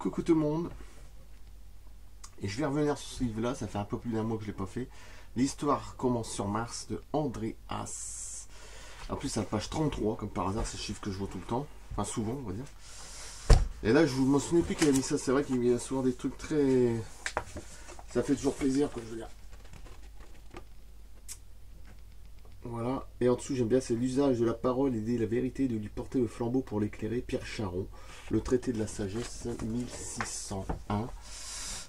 Coucou tout le monde. Et je vais revenir sur ce livre-là, ça fait un peu plus d'un mois que je ne l'ai pas fait. L'histoire commence sur Mars de Andreas. En plus, c'est la page 33, comme par hasard, c'est le chiffre que je vois tout le temps. Enfin, souvent, on va dire. Et là, je ne me souviens plus qu'il a mis ça. C'est vrai qu'il met souvent des trucs très... Ça fait toujours plaisir, quoi, je veux dire. Voilà. Et en dessous, j'aime bien, c'est l'usage de la parole, aider la vérité, de lui porter le flambeau pour l'éclairer. Pierre Charon, le traité de la sagesse, 1601.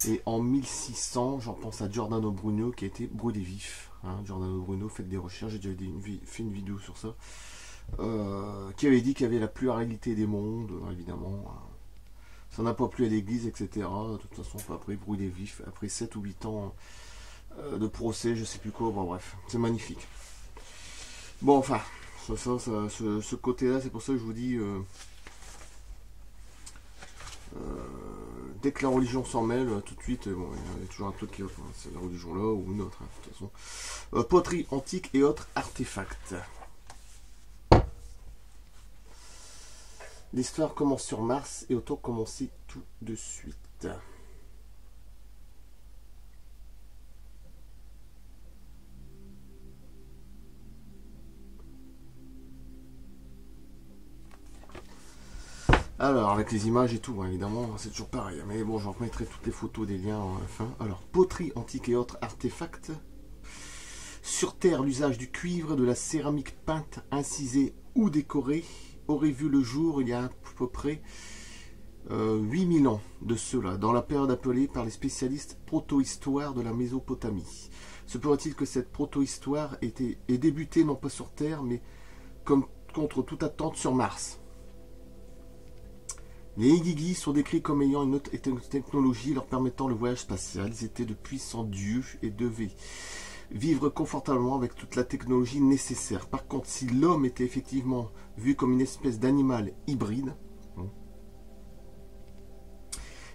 Et en 1600, j'en pense à Giordano Bruno qui a été brûlé vif. Hein, Giordano Bruno, faites des recherches, j'ai déjà fait une vidéo sur ça. Qui avait dit qu'il y avait la pluralité des mondes, évidemment. Ça n'a pas plu à l'église, etc. De toute façon, après brûlé vif, après 7 ou 8 ans de procès, je sais plus quoi. Bon, bref, c'est magnifique. Bon, enfin, ce côté-là, c'est pour ça que je vous dis... dès que la religion s'en mêle, tout de suite, bon, il y a toujours un truc qui est c'est la religion là ou une autre, hein, de toute façon. Poterie antique et autres artefacts. L'histoire commence sur Mars et autant commencer tout de suite. Alors, avec les images et tout, hein, évidemment, c'est toujours pareil. Mais bon, j'en remettrai toutes les photos, des liens à la fin. Alors, poterie antique et autres artefacts. Sur Terre, l'usage du cuivre, de la céramique peinte, incisée ou décorée aurait vu le jour il y a à peu près 8000 ans de cela, dans la période appelée par les spécialistes protohistoire de la Mésopotamie. Se pourrait-il que cette protohistoire ait débutée non pas sur Terre, mais comme contre toute attente sur Mars. Les Igigi sont décrits comme ayant une technologie leur permettant le voyage spatial. Ils étaient de puissants dieux et devaient vivre confortablement avec toute la technologie nécessaire. Par contre, si l'homme était effectivement vu comme une espèce d'animal hybride,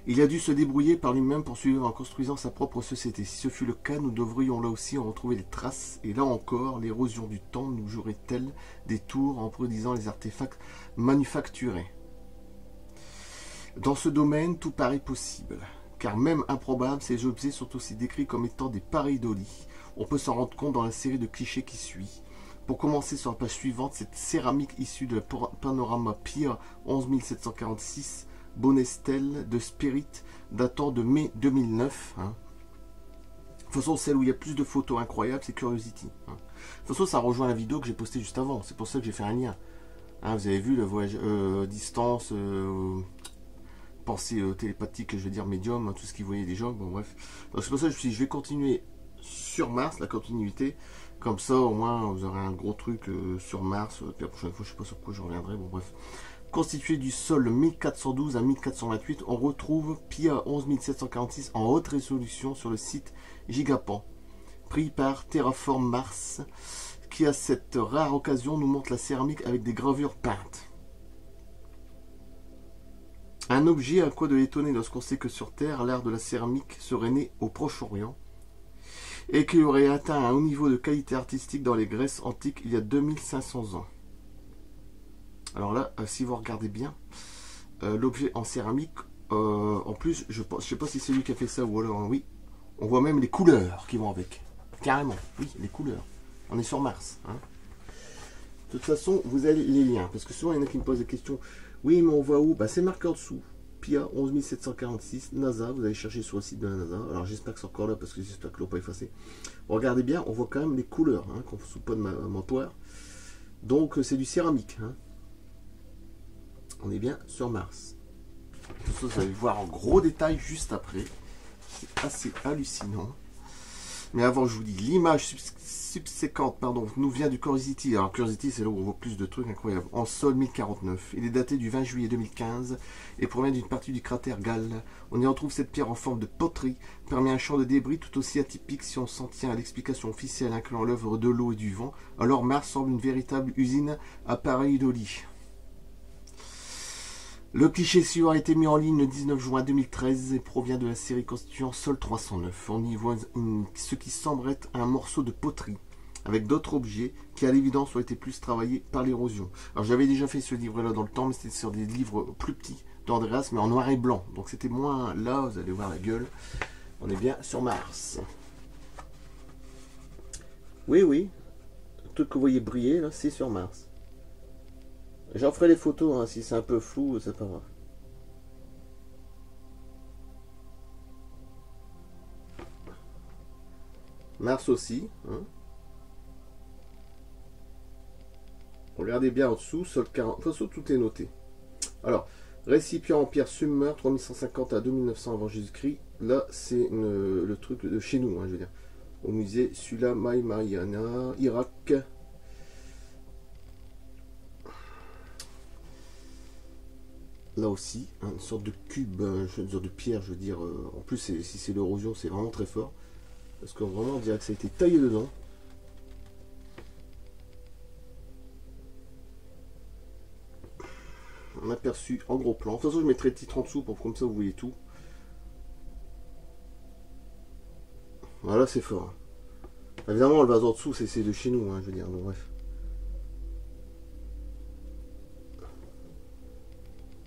il a dû se débrouiller par lui-même pour suivre en construisant sa propre société. Si ce fut le cas, nous devrions là aussi en retrouver les traces. Et là encore, l'érosion du temps nous jouerait-elle des tours en produisant les artefacts manufacturés. Dans ce domaine, tout paraît possible, car même improbable, ces objets sont aussi décrits comme étant des pareidolis. On peut s'en rendre compte dans la série de clichés qui suit. Pour commencer sur la page suivante, cette céramique issue de la Panorama Pia 11746, Bonestel de Spirit, datant de mai 2009. Hein. De toute façon, celle où il y a plus de photos incroyables, c'est Curiosity. Hein. De toute façon, ça rejoint la vidéo que j'ai postée juste avant, c'est pour ça que j'ai fait un lien. Hein, vous avez vu le voyage distance... pensée télépathique, je veux dire médium, hein, tout ce qu'ils voyaient déjà, bon bref. Donc c'est pour ça que je vais continuer sur Mars, la continuité, comme ça au moins vous aurez un gros truc sur Mars, puis la prochaine fois je sais pas sur quoi je reviendrai, bon bref. Constitué du sol 1412 à 1428, on retrouve Pia 11746 en haute résolution sur le site Gigapan, pris par Terraform Mars, qui à cette rare occasion nous montre la céramique avec des gravures peintes. Un objet à quoi de l'étonner lorsqu'on sait que sur Terre, l'art de la céramique serait né au Proche-Orient et qu'il aurait atteint un haut niveau de qualité artistique dans les Grèces antiques il y a 2500 ans. Alors là, si vous regardez bien, l'objet en céramique, en plus, je ne sais pas si c'est lui qui a fait ça ou alors oui, on voit même les couleurs qui vont avec. Carrément, oui, les couleurs. On est sur Mars. Hein. De toute façon, vous avez les liens, parce que souvent il y en a qui me posent des questions. Oui, mais on voit où? Bah, c'est marqué en dessous. Pia 11746, NASA. Vous allez chercher sur le site de la NASA. Alors j'espère que c'est encore là parce que j'espère que l'on pas effacé. Regardez bien, on voit quand même les couleurs, hein, qu'on ne fout pas de mentoir. Donc c'est du céramique. Hein. On est bien sur Mars. Tout ça, vous allez le voir en gros détail juste après. C'est assez hallucinant. Mais avant, je vous dis, l'image subséquente, nous vient du Curiosity. Alors, Curiosity, c'est là où on voit plus de trucs incroyables. En sol 1049. Il est daté du 20 juillet 2015 et provient d'une partie du cratère Gale. On y retrouve cette pierre en forme de poterie, permet un champ de débris tout aussi atypique si on s'en tient à l'explication officielle incluant l'œuvre de l'eau et du vent. Alors, Mars semble une véritable usine à pareidolie. Le cliché suivant a été mis en ligne le 19 juin 2013 et provient de la série constituant Sol 309. On y voit ce qui semble être un morceau de poterie avec d'autres objets qui à l'évidence ont été plus travaillés par l'érosion. Alors j'avais déjà fait ce livre-là dans le temps, mais c'était sur des livres plus petits d'Andreas, mais en noir et blanc. Donc c'était moins là, vous allez voir la gueule. On est bien sur Mars. Oui, oui. Le truc que vous voyez briller, là, c'est sur Mars. J'en ferai les photos, hein, si c'est un peu flou, c'est pas grave. Mars aussi. Hein. Regardez bien en dessous, sol 40. De toute façon, tout est noté. Alors, récipient en pierre Sumer, 3150 à 2900 avant Jésus-Christ. Là, c'est le truc de chez nous, hein, je veux dire. Au musée Sulamai Mariana, Irak. Là aussi, hein, une sorte de cube, une sorte de pierre, je veux dire. En plus, si c'est l'érosion, c'est vraiment très fort. Parce que vraiment, on dirait que ça a été taillé dedans. Un aperçu en gros plan. De toute façon, je mettrai le titre en dessous pour comme ça vous voyez tout. Voilà, c'est fort. Évidemment, le vase en dessous, c'est de chez nous, hein, je veux dire. Donc, bref.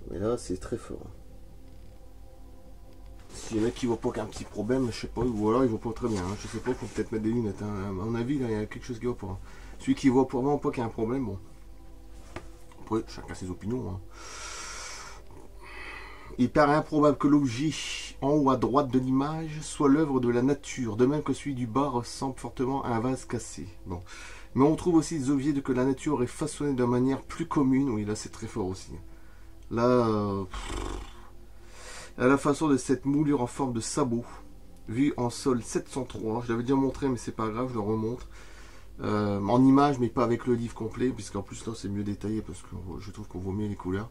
Mais là, c'est très fort. Si y en a qui voient pas qu'un petit problème, je sais pas, ou alors ils voient pas très bien. Hein, je sais pas, il faut peut-être mettre des lunettes. Hein. À mon avis, là, il y a quelque chose qui va pas. Hein. Celui qui voit vraiment pas qu'il y a un problème, bon. Après, chacun ses opinions. Hein. Il paraît improbable que l'objet en haut à droite de l'image soit l'œuvre de la nature, de même que celui du bas ressemble fortement à un vase cassé. Bon. Mais on trouve aussi des objets que la nature aurait façonnés de manière plus commune. Oui, là c'est très fort aussi. Là, à la façon de cette moulure en forme de sabot, vue en sol 703. Je l'avais déjà montré, mais c'est pas grave, je le remontre. En image, mais pas avec le livre complet, puisqu'en plus là c'est mieux détaillé, parce que je trouve qu'on voit mieux les couleurs.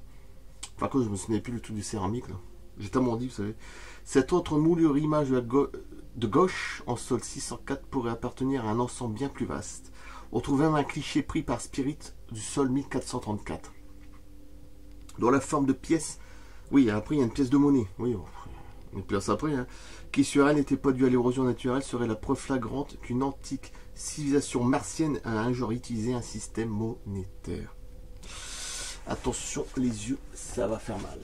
Par contre, je me souviens plus du tout du céramique là. J'ai tellement dit, vous savez. Cette autre moulure image de gauche en sol 604 pourrait appartenir à un ensemble bien plus vaste. On trouve même un cliché pris par Spirit du sol 1434. Dans la forme de pièce, oui, après il y a une pièce de monnaie, oui, une pièce après, hein, qui sur elle n'était pas due à l'érosion naturelle, serait la preuve flagrante qu'une antique civilisation martienne a un jour utilisé un système monétaire. Attention, les yeux, ça va faire mal.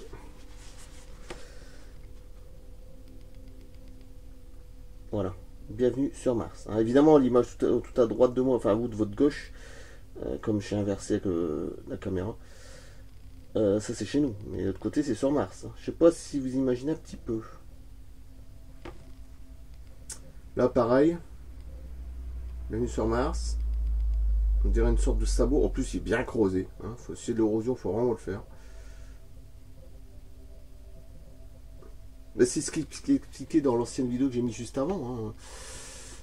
Voilà, bienvenue sur Mars. Hein, évidemment, l'image tout à droite de moi, enfin à vous de votre gauche, comme je suis inversé avec la caméra, ça c'est chez nous. Mais de l'autre côté, c'est sur Mars. Hein. Je sais pas si vous imaginez un petit peu. Là, pareil, bienvenue sur Mars. On dirait une sorte de sabot. En plus, il est bien creusé. Hein. Si c'est de l'érosion, il faut vraiment le faire. C'est ce qui est expliqué dans l'ancienne vidéo que j'ai mis juste avant. Hein.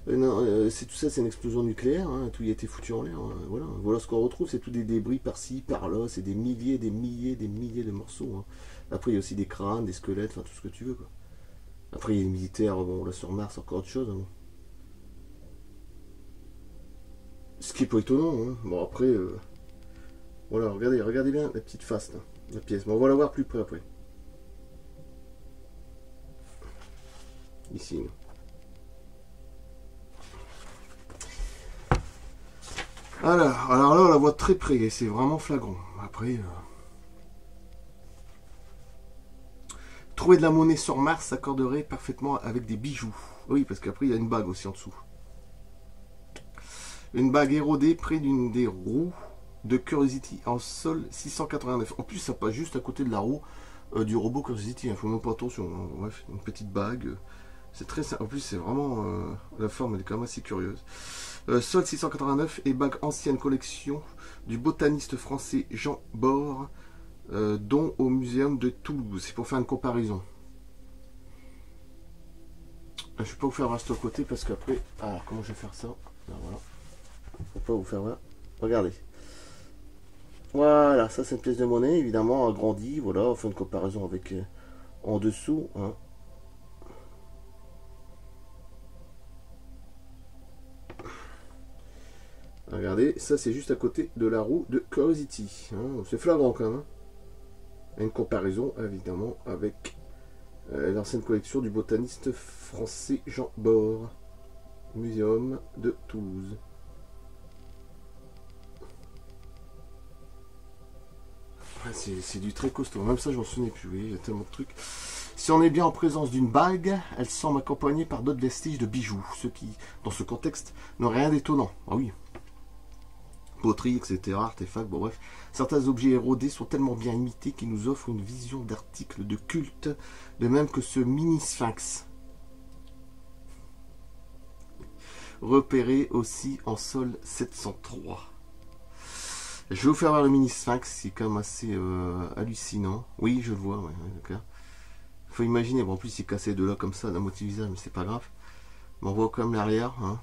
C'est tout ça, c'est une explosion nucléaire. Hein. Tout y a été foutu en l'air. Hein. Voilà ce qu'on retrouve. C'est tout des débris par-ci, par-là. C'est des milliers, des milliers, des milliers de morceaux. Hein. Après, il y a aussi des crânes, des squelettes, enfin tout ce que tu veux. Quoi. Après, il y a les militaires. Bon, là sur Mars, encore autre chose. Hein. Ce qui est pas étonnant. Hein. Bon, après, voilà, regardez bien la petite face, là, la pièce. Bon, on va la voir plus près après. Ici. Alors là, on la voit très près, et c'est vraiment flagrant. Après, trouver de la monnaie sur Mars s'accorderait parfaitement avec des bijoux. Oui, parce qu'après, il y a une bague aussi en dessous. Une bague érodée près d'une des roues de Curiosity en sol 689. En plus, ça passe juste à côté de la roue du robot Curiosity. Il faut même pas attention. Bref, une petite bague. C'est très simple. En plus, c'est vraiment... la forme, elle est quand même assez curieuse. Sol 689 et bague ancienne collection du botaniste français Jean Bord, dont au muséum de Toulouse. C'est pour faire une comparaison. Je ne vais pas vous faire voir ce côté parce qu'après... Alors, comment je vais faire ça? Alors, voilà. Faut pas vous faire voir. Regardez. Voilà, ça c'est une pièce de monnaie, évidemment, agrandie. Voilà, on fait une comparaison avec en dessous. Hein. Regardez, ça c'est juste à côté de la roue de Curiosity. Hein. C'est flagrant quand même. Hein. Une comparaison, évidemment, avec l'ancienne collection du botaniste français Jean Bord, muséum de Toulouse. C'est du très costaud. Même ça, je m'en souvenais plus. Oui, il y a tellement de trucs. Si on est bien en présence d'une bague, elle semble accompagnée par d'autres vestiges de bijoux, ce qui, dans ce contexte, n'ont rien d'étonnant. Ah oui. Poterie, etc., artefacts, bon bref. Certains objets érodés sont tellement bien imités qu'ils nous offrent une vision d'articles de culte, de même que ce mini-sphinx. Repéré aussi en sol 703. Je vais vous faire voir le mini-sphinx, c'est quand même assez hallucinant. Oui, je le vois, ouais, d'accord. Faut imaginer, bon, en plus il est cassé de là comme ça, d'un moitié visage, mais c'est pas grave. Mais on voit quand même l'arrière. Hein.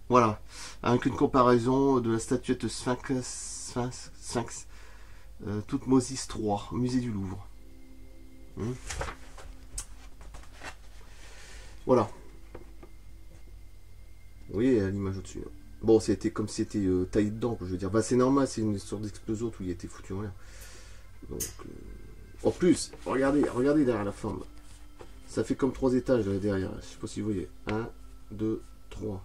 Voilà, avec une comparaison de la statuette Sphinx Toutmosis III, musée du Louvre. Voilà. Vous voyez l'image au-dessus. Bon, c'était comme si c'était taillé dedans, je veux dire. Bah, c'est normal, c'est une sorte d'explosion où il était foutu en l'air. Donc, en plus, regardez derrière la forme. Ça fait comme 3 étages derrière. Je sais pas si vous voyez. 1, 2, 3.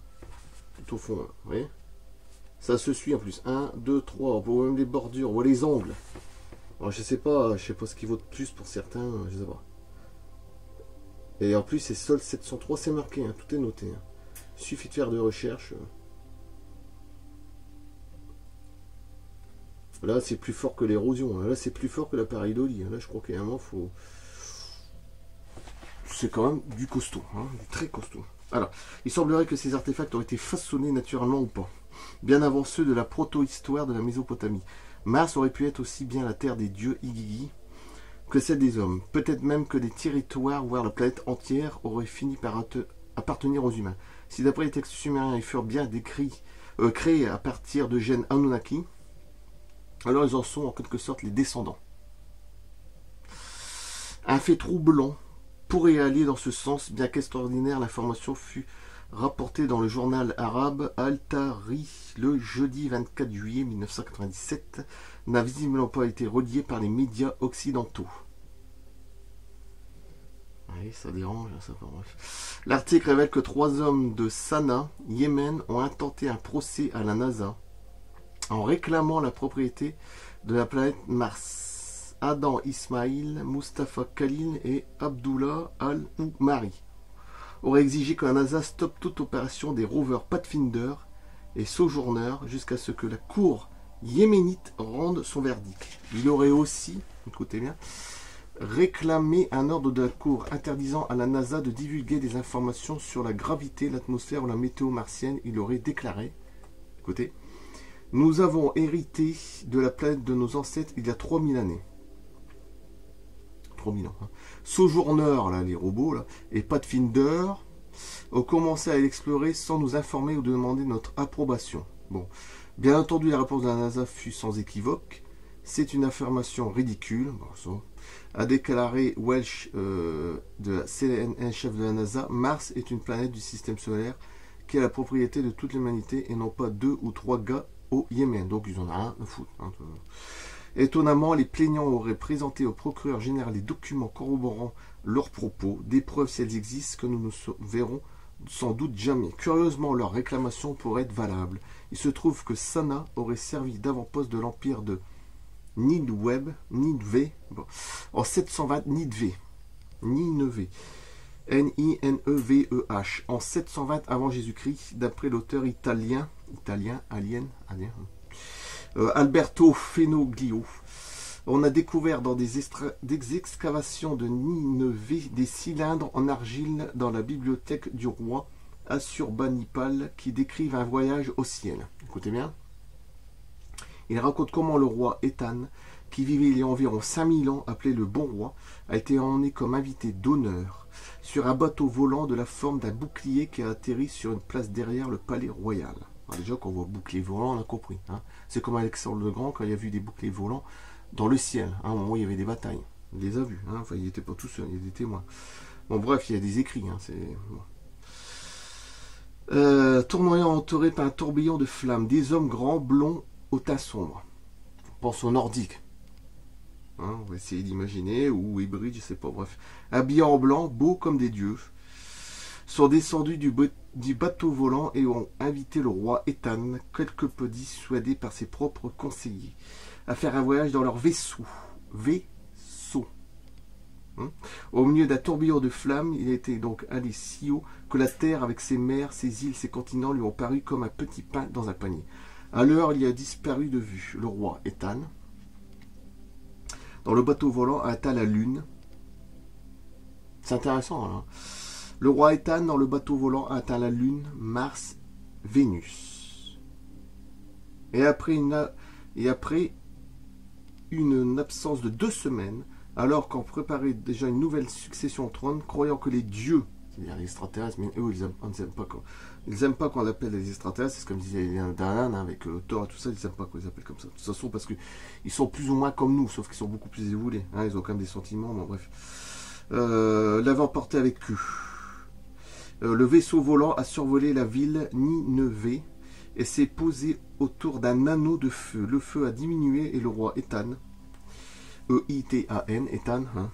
Tout au fond, là. Vous voyez? Ça se suit en plus. 1, 2, 3. On voit même les bordures, on voit les angles. Alors, je sais pas ce qui vaut de plus pour certains, je sais pas. Et en plus, c'est sol 703, c'est marqué, hein, tout est noté. Hein. Il suffit de faire de recherche. Là, c'est plus fort que l'érosion. Là, c'est plus fort que la pareidolie. Là, je crois qu'à un moment, faut. C'est quand même du costaud, hein, du très costaud. Alors, il semblerait que ces artefacts ont été façonnés naturellement ou pas, bien avant ceux de la proto-histoire de la Mésopotamie. Mars aurait pu être aussi bien la terre des dieux Igigi que celle des hommes. Peut-être même que des territoires, voire la planète entière, auraient fini par appartenir aux humains. Si d'après les textes sumériens, ils furent bien créés à partir de gènes Anunnaki, alors ils en sont en quelque sorte les descendants. Un fait troublant pourrait aller dans ce sens, bien qu'extraordinaire, l'information fut rapportée dans le journal arabe Al-Tahri le jeudi 24 juillet 1997, n'a visiblement pas été reliée par les médias occidentaux. Oui, ça dérange, ça. Bref. L'article révèle que 3 hommes de Sanaa, Yémen, ont intenté un procès à la NASA en réclamant la propriété de la planète Mars. Adam Ismail, Mustafa Khalil et Abdullah Al-Oumari auraient exigé que la NASA stoppe toute opération des rovers Pathfinder et Sojourner jusqu'à ce que la cour yéménite rende son verdict. Il aurait aussi, écoutez bien, réclamé un ordre de la cour interdisant à la NASA de divulguer des informations sur la gravité, l'atmosphère ou la météo martienne. Il aurait déclaré, écoutez, nous avons hérité de la planète de nos ancêtres il y a 3000 années. 3000 ans. Hein. Sojourner, là, les robots, là, et Pathfinder ont commencé à l'explorer sans nous informer ou demander notre approbation. Bon, bien entendu, la réponse de la NASA fut sans équivoque. C'est une affirmation ridicule, bon, ça, a déclaré Welsh, de la CNN, chef de la NASA. Mars est une planète du système solaire qui est la propriété de toute l'humanité et non pas 2 ou 3 gars au Yémen. Donc ils en ont rien à foutre. Hein. Étonnamment, les plaignants auraient présenté au procureur général des documents corroborant leurs propos, des preuves si elles existent que nous ne verrons sans doute jamais. Curieusement, leur réclamation pourrait être valable. Il se trouve que Sanaa aurait servi d'avant-poste de l'empire de Nineveh, bon, en 720 Nineveh, N-I-N-E-V-E-H, en 720 avant Jésus-Christ, d'après l'auteur italien, Alberto Fenoglio. On a découvert dans des excavations de Nineveh des cylindres en argile dans la bibliothèque du roi Assurbanipal qui décrivent un voyage au ciel. Écoutez bien. Il raconte comment le roi Ethan, qui vivait il y a environ 5000 ans, appelé le Bon Roi, a été emmené comme invité d'honneur sur un bateau volant de la forme d'un bouclier qui a atterri sur une place derrière le palais royal. Alors déjà, quand on voit bouclier volant, on a compris. Hein. C'est comme Alexandre le Grand quand il a vu des boucliers volants dans le ciel. Hein, au moment où il y avait des batailles. Il les a vus. Hein. Enfin, il n'était pas tout seul, il y a des témoins. Bon, bref, il y a des écrits. Hein, bon. Tournoyant entouré par un tourbillon de flammes, des hommes grands, blonds, au teint sombre. On pense aux nordiques. Hein, on va essayer d'imaginer, ou hybride, je sais pas, bref. Habillés en blanc, beaux comme des dieux, sont descendus du bateau volant et ont invité le roi Ethan, quelque peu dissuadé par ses propres conseillers. à faire un voyage dans leur vaisseau. Vaisseau. Au milieu d'un tourbillon de flammes, il était donc allé si haut que la terre, avec ses mers, ses îles, ses continents, lui ont paru comme un petit pain dans un panier. Alors il a disparu de vue. Le roi Ethan, dans le bateau volant, a atteint la lune. C'est intéressant, hein. Le roi Ethan, dans le bateau volant, a atteint la lune, Mars, Vénus. Et après une absence de 2 semaines, alors qu'on préparait déjà une nouvelle succession au trône, croyant que les dieux, c'est-à-dire les extraterrestres, mais eux, ils n'aiment pas qu'on appelle les extraterrestres, c'est comme disait Dan avec Thor et tout ça, ils n'aiment pas qu'on les appelle comme ça. De toute façon, parce qu'ils sont plus ou moins comme nous, sauf qu'ils sont beaucoup plus évolués. Hein, ils ont quand même des sentiments, bon bref. L'avait emporté avec eux. Le vaisseau volant a survolé la ville Nineveh et s'est posé autour d'un anneau de feu. Le feu a diminué et le roi Ethan, E-I-T-A-N, Ethan, hein,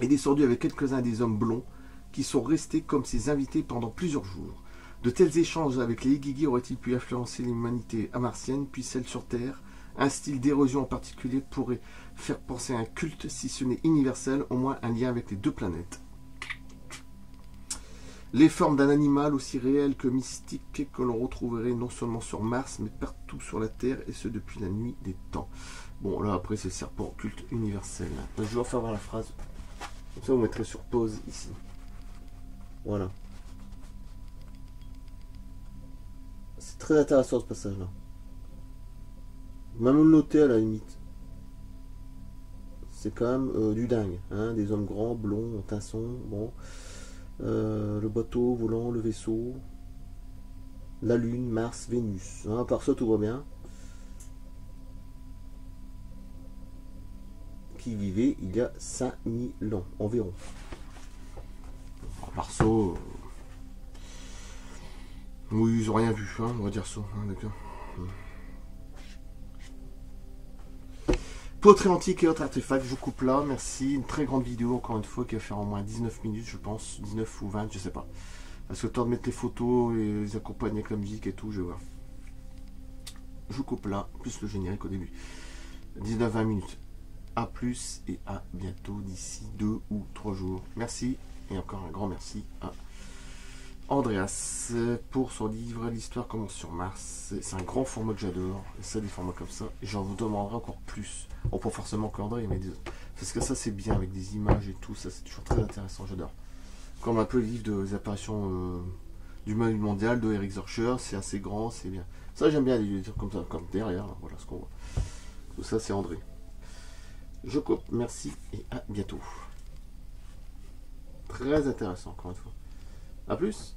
est descendu avec quelques-uns des hommes blonds qui sont restés comme ses invités pendant plusieurs jours. De tels échanges avec les Igigi auraient-ils pu influencer l'humanité amartienne, puis celle sur Terre? Un style d'érosion en particulier pourrait faire penser à un culte, si ce n'est universel, au moins un lien avec les 2 planètes. Les formes d'un animal aussi réel que mystique que l'on retrouverait non seulement sur Mars, mais partout sur la Terre, et ce depuis la nuit des temps. Bon, là après c'est le serpent culte universel. Je vais refaire voir la phrase. Comme ça vous mettrez sur pause ici. Voilà. C'est très intéressant ce passage-là. Même le noter à la limite. C'est quand même du dingue. Hein, des hommes grands, blonds, teint sombre, bon. Le bateau volant, le vaisseau, la lune, Mars, Vénus. Hein, à part ça, tout va bien. Qui vivait il y a 5000 ans environ. À part ça, oui, ils n'ont rien vu, hein, on va dire ça. Hein, d'accord. Poterie antique et autres artefacts, je coupe là, merci. Une très grande vidéo, encore une fois, qui va faire au moins 19 minutes, je pense. 19 ou 20, je sais pas. Parce que le temps de mettre les photos et les accompagner avec la musique et tout, je vais voir. Je coupe là, plus le générique au début. 19-20 minutes. A plus et à bientôt d'ici 2 ou 3 jours. Merci, et encore un grand merci à Andreas pour son livre L'histoire commence sur Mars. C'est un grand format que j'adore, et ça, des formats comme ça, et j'en vous demanderai encore plus. Bon, pas forcément qu'André, mais parce que ça c'est bien avec des images et tout, ça c'est toujours très intéressant, j'adore. Comme un peu le livre des apparitions du monde mondial de Eric Zorcher, c'est assez grand, c'est bien. Ça j'aime bien les livres comme ça, comme derrière, voilà ce qu'on voit. Tout ça c'est André. Je coupe, merci et à bientôt. Très intéressant encore une fois. A plus.